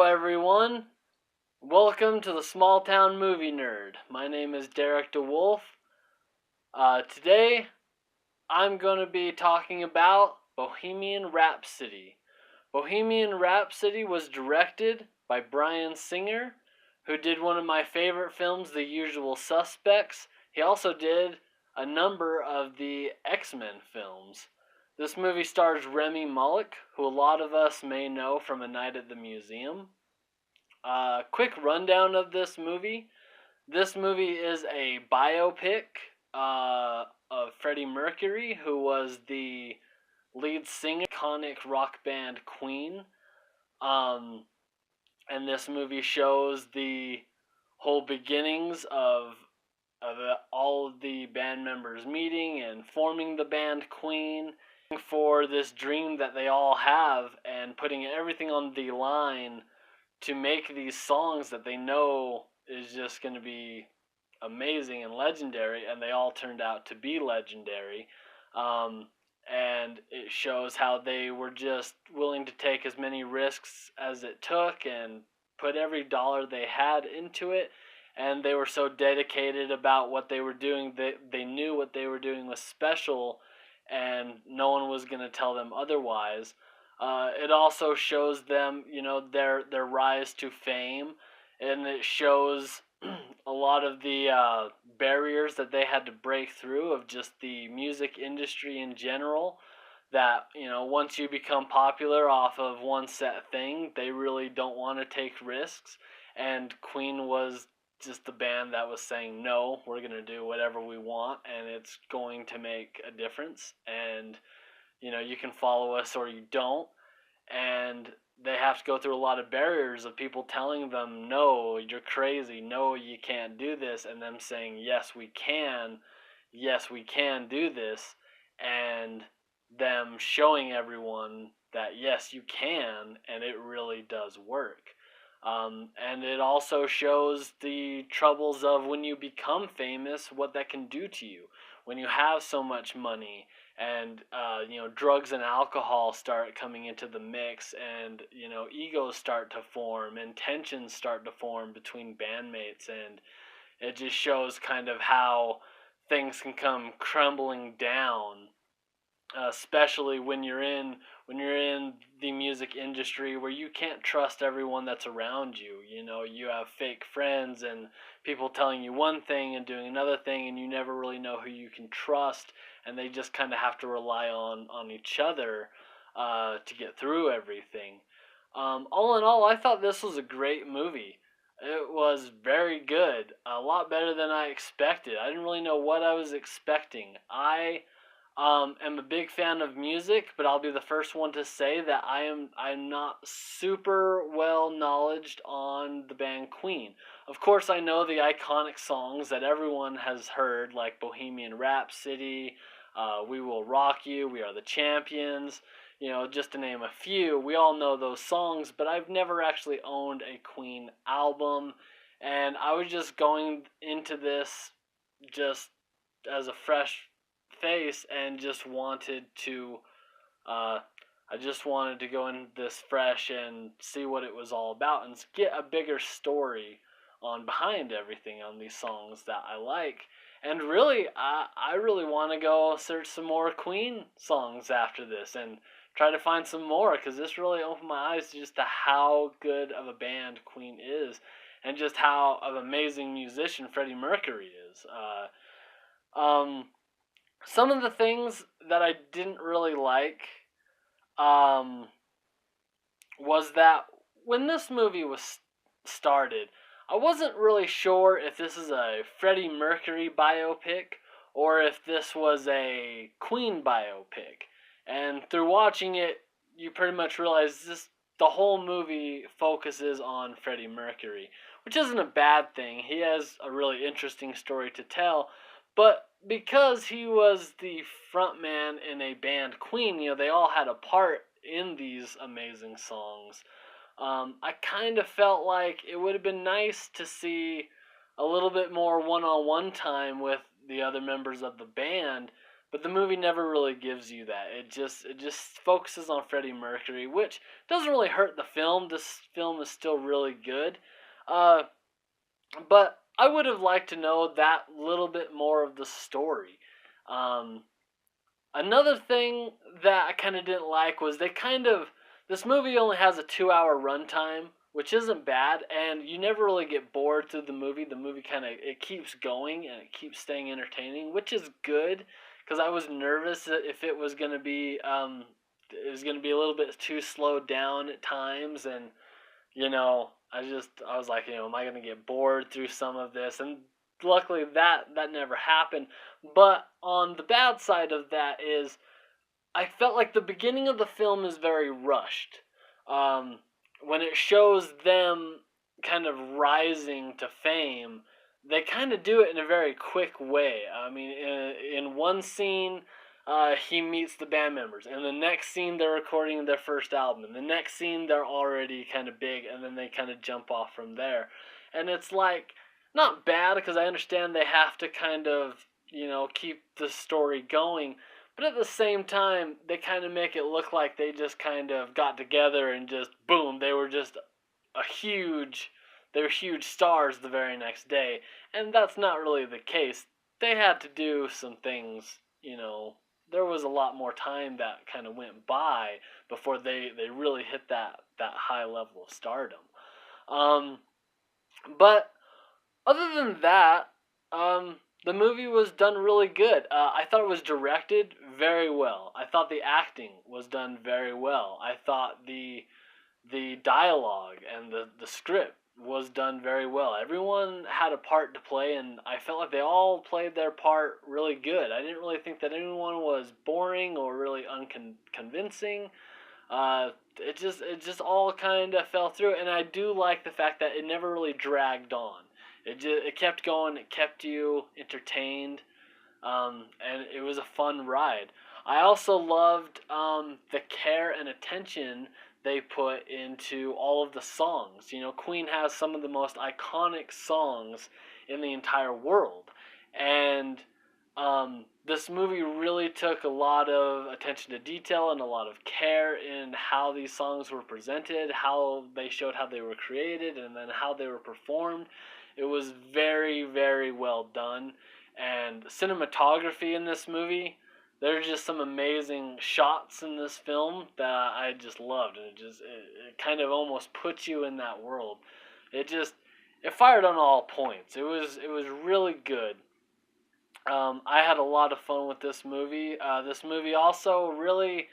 everyone. Welcome to the Small Town Movie Nerd. My name is Derek DeWolf. Today, I'm going to be talking about Bohemian Rhapsody. Bohemian Rhapsody was directed by Bryan Singer, who did one of my favorite films, The Usual Suspects. He also did a number of the X-Men films. This movie stars Remy Malek, who a lot of us may know from A Night at the Museum. Quick rundown of this movie. This movie is a biopic of Freddie Mercury, who was the lead singer of the iconic rock band Queen. And this movie shows the whole beginnings of all of the band members meeting and forming the band Queen for this dream that they all have and putting everything on the line to make these songs that they know is just going to be amazing and legendary, and they all turned out to be legendary. And it shows how they were just willing to take as many risks as it took and put every dollar they had into it. And they were so dedicated about what they were doing that they knew what they were doing was special, and no one was going to tell them otherwise. It also shows them, their rise to fame, and it shows a lot of the barriers that they had to break through of just the music industry in general. That, once you become popular off of one set thing, they really don't want to take risks. And Queen was just the band that was saying, no, we're going to do whatever we want, and it's going to make a difference. And, you can follow us or you don't. And they have to go through a lot of barriers of people telling them, no, you're crazy, no, you can't do this, and them saying, yes, we can do this, and them showing everyone that, yes, you can, and it really does work. And it also shows the troubles of when you become famous, what that can do to you. When you have so much money and, drugs and alcohol start coming into the mix, and, egos start to form and tensions start to form between bandmates, and it just shows kind of how things can come crumbling down, especially when you're in the music industry where you can't trust everyone that's around you. You have fake friends and people telling you one thing and doing another thing, and you never really know who you can trust, and they just kind of have to rely on each other to get through everything. All in all, I thought this was a great movie. It was very good, a lot better than I expected. I didn't really know what I was expecting. I am a big fan of music, but I'll be the first one to say that I'm not super well knowledged on the band Queen. Of course, I know the iconic songs that everyone has heard, like Bohemian Rhapsody, We Will Rock You, We Are the Champions, just to name a few. We all know those songs, but I've never actually owned a Queen album, and I was just going into this just as a fresh face and just wanted to go in this fresh and see what it was all about and get a bigger story on behind everything on these songs that I like. And really, I really want to go search some more Queen songs after this and try to find some more, because this really opened my eyes to just to how good of a band Queen is, and just how of an amazing musician Freddie Mercury is. Some of the things that I didn't really like was that when this movie was started, I wasn't really sure if this is a Freddie Mercury biopic or if this was a Queen biopic. And through watching it, you pretty much realize the whole movie focuses on Freddie Mercury, which isn't a bad thing. He has a really interesting story to tell, but because he was the front man in a band Queen, they all had a part in these amazing songs. I kind of felt like it would have been nice to see a little bit more one-on-one time with the other members of the band, but the movie never really gives you that. It just focuses on Freddie Mercury, which doesn't really hurt the film. This film is still really good. Uh, but I would have liked to know that little bit more of the story. Um, Another thing that I kind of didn't like was this movie only has a 2 hour runtime, which isn't bad, and you never really get bored through the movie. The movie kind of it keeps going and it keeps staying entertaining, which is good because I was nervous that if it was gonna be a little bit too slowed down at times, and I was like, am I gonna get bored through some of this? And luckily that never happened. But on the bad side of that is I felt like the beginning of the film is very rushed. Um, when it shows them kind of rising to fame, they kind of do it in a very quick way. I mean, in one scene, he meets the band members, and the next scene they're recording their first album, and the next scene they're already kind of big, and then they kind of jump off from there. And it's like not bad because I understand they have to kind of keep the story going, but at the same time, they kind of make it look like they just kind of got together and just boom, they were huge stars the very next day. And that's not really the case. They had to do some things. There was a lot more time that kind of went by before they really hit that high level of stardom. Um, but other than that, the movie was done really good. I thought it was directed very well. I thought the acting was done very well. I thought the dialogue and the script was done very well. Everyone had a part to play, and I felt like they all played their part really good. I didn't really think that anyone was boring or really unconvincing. It just all kind of fell through, and I do like the fact that it never really dragged on. It kept going. It kept you entertained, and it was a fun ride. I also loved the care and attention they put into all of the songs. Queen has some of the most iconic songs in the entire world, and this movie really took a lot of attention to detail and a lot of care in how these songs were presented, how they showed how they were created, and then how they were performed. It was very, very well done. And cinematography in this movie, there's just some amazing shots in this film that I just loved. And it kind of almost puts you in that world. It fired on all points. It was really good. I had a lot of fun with this movie. This movie also really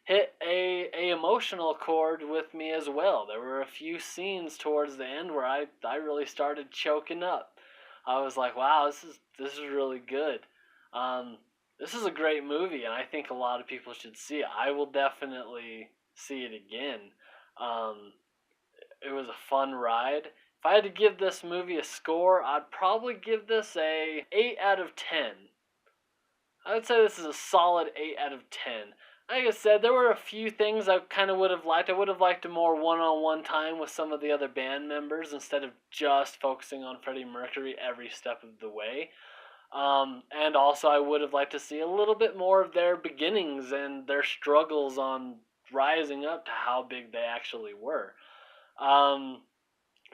hit a emotional chord with me as well. There were a few scenes towards the end where I really started choking up. I was like, wow, this is really good. Um, this is a great movie, and I think a lot of people should see it. I will definitely see it again. Um, it was a fun ride. If I had to give this movie a score, I'd probably give this a 8 out of 10. I would say this is a solid 8 out of 10. Like I said, there were a few things I kind of would have liked. I would have liked a more one-on-one time with some of the other band members instead of just focusing on Freddie Mercury every step of the way. And also, I would have liked to see a little bit more of their beginnings and their struggles on rising up to how big they actually were. Um,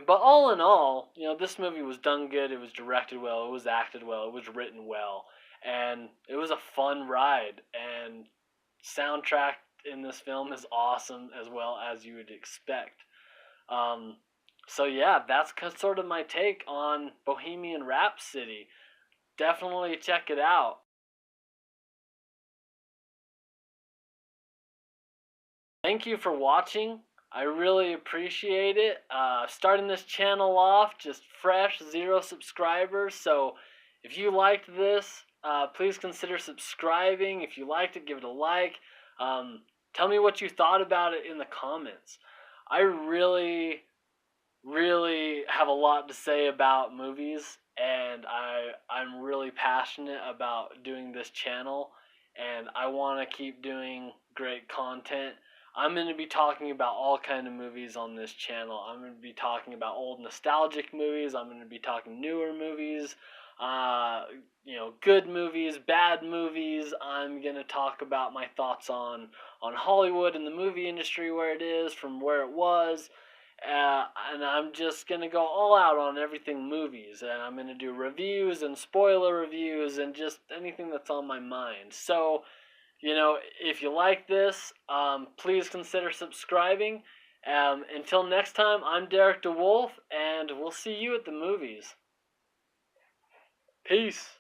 but all in all, this movie was done good. It was directed well. It was acted well. It was written well, and it was a fun ride. And soundtrack in this film is awesome as well as you would expect. Um, so yeah, that's sort of my take on Bohemian Rhapsody. Definitely check it out. Thank you for watching. I really appreciate it. Starting this channel off just fresh, 0 subscribers. So if you liked this, please consider subscribing. If you liked it, give it a like. Tell me what you thought about it in the comments. I really have a lot to say about movies, and I'm really passionate about doing this channel, and I want to keep doing great content. I'm going to be talking about all kind of movies on this channel. I'm going to be talking about old nostalgic movies. I'm going to be talking newer movies. uh, good movies, bad movies. I'm gonna talk about my thoughts on Hollywood and the movie industry, where it is from where it was. And I'm just gonna go all out on everything movies, and I'm gonna do reviews and spoiler reviews and just anything that's on my mind. So, if you like this, please consider subscribing. Until next time, I'm Derek DeWolf, and we'll see you at the movies. Peace.